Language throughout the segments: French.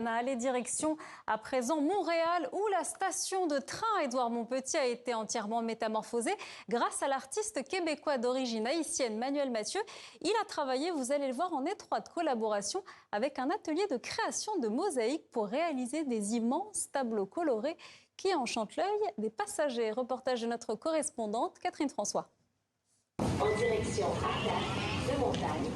Allez, direction à présent Montréal, où la station de train Édouard-Montpetit a été entièrement métamorphosée grâce à l'artiste québécois d'origine haïtienne Manuel Mathieu. Il a travaillé, vous allez le voir, en étroite collaboration avec un atelier de création de mosaïques pour réaliser des immenses tableaux colorés qui enchantent l'œil des passagers. Reportage de notre correspondante Catherine François. En direction Arcade de Montagne.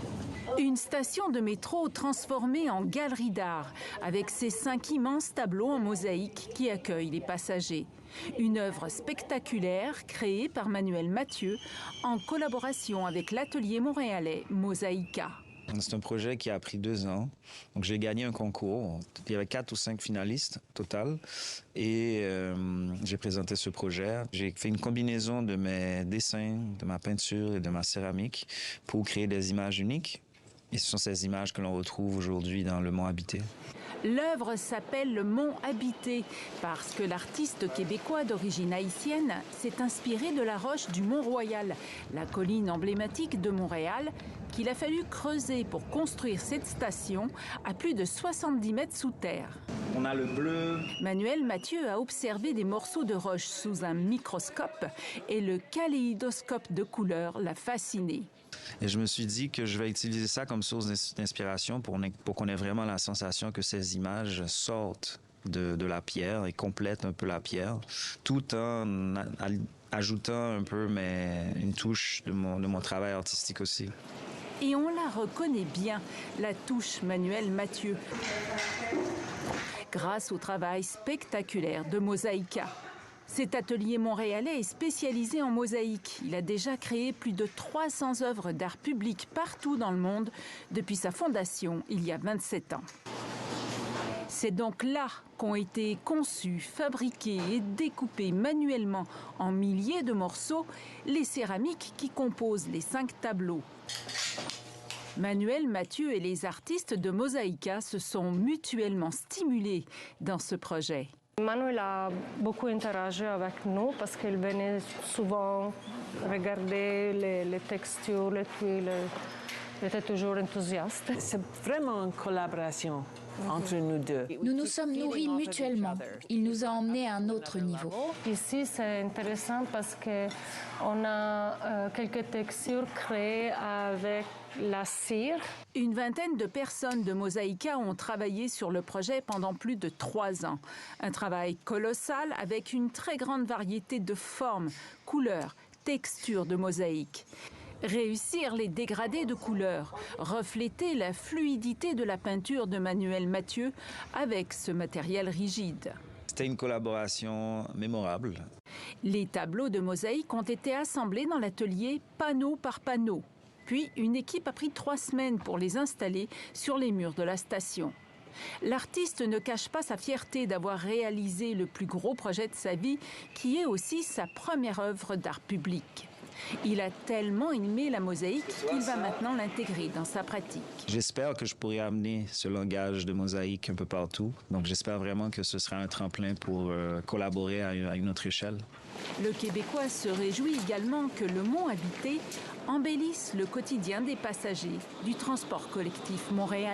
Une station de métro transformée en galerie d'art, avec ses 5 immenses tableaux en mosaïque qui accueillent les passagers. Une œuvre spectaculaire créée par Manuel Mathieu en collaboration avec l'atelier montréalais Mosaïka. C'est un projet qui a pris 2 ans. Donc j'ai gagné un concours. Il y avait 4 ou 5 finalistes total. Et j'ai présenté ce projet. J'ai fait une combinaison de mes dessins, de ma peinture et de ma céramique pour créer des images uniques. Et ce sont ces images que l'on retrouve aujourd'hui dans le Mont Habité. L'œuvre s'appelle le Mont Habité parce que l'artiste québécois d'origine haïtienne s'est inspiré de la roche du Mont-Royal, la colline emblématique de Montréal, qu'il a fallu creuser pour construire cette station à plus de 70 mètres sous terre. On a le bleu. Manuel Mathieu a observé des morceaux de roche sous un microscope et le kaléidoscope de couleurs l'a fasciné. Et je me suis dit que je vais utiliser ça comme source d'inspiration pour qu'on ait vraiment la sensation que ces images sortent de la pierre et complètent un peu la pierre, tout en ajoutant un peu une touche de mon travail artistique aussi. Et on la reconnaît bien, la touche Manuel Mathieu, grâce au travail spectaculaire de Mosaïka. Cet atelier montréalais est spécialisé en mosaïque. Il a déjà créé plus de 300 œuvres d'art public partout dans le monde depuis sa fondation il y a 27 ans. C'est donc là qu'ont été conçus, fabriqués et découpés manuellement en milliers de morceaux les céramiques qui composent les 5 tableaux. Manuel Mathieu et les artistes de Mosaïka se sont mutuellement stimulés dans ce projet. Manuel a beaucoup interagi avec nous parce qu'il venait souvent regarder les textures, les tuiles. Il était toujours enthousiaste. C'est vraiment une collaboration entre nous deux. Nous nous sommes nourris mutuellement. Il nous a emmenés à un autre niveau. Ici, c'est intéressant parce qu'on a quelques textures créées avec la cire. Une vingtaine de personnes de Mosaïka ont travaillé sur le projet pendant plus de 3 ans. Un travail colossal avec une très grande variété de formes, couleurs, textures de mosaïque. Réussir les dégradés de couleurs, refléter la fluidité de la peinture de Manuel Mathieu avec ce matériel rigide. C'était une collaboration mémorable. Les tableaux de mosaïque ont été assemblés dans l'atelier panneau par panneau. Puis, une équipe a pris 3 semaines pour les installer sur les murs de la station. L'artiste ne cache pas sa fierté d'avoir réalisé le plus gros projet de sa vie, qui est aussi sa première œuvre d'art public. Il a tellement aimé la mosaïque qu'il va maintenant l'intégrer dans sa pratique. J'espère que je pourrai amener ce langage de mosaïque un peu partout. Donc j'espère vraiment que ce sera un tremplin pour collaborer à une autre échelle. Le Québécois se réjouit également que le Mont Habité embellisse le quotidien des passagers du transport collectif montréalais.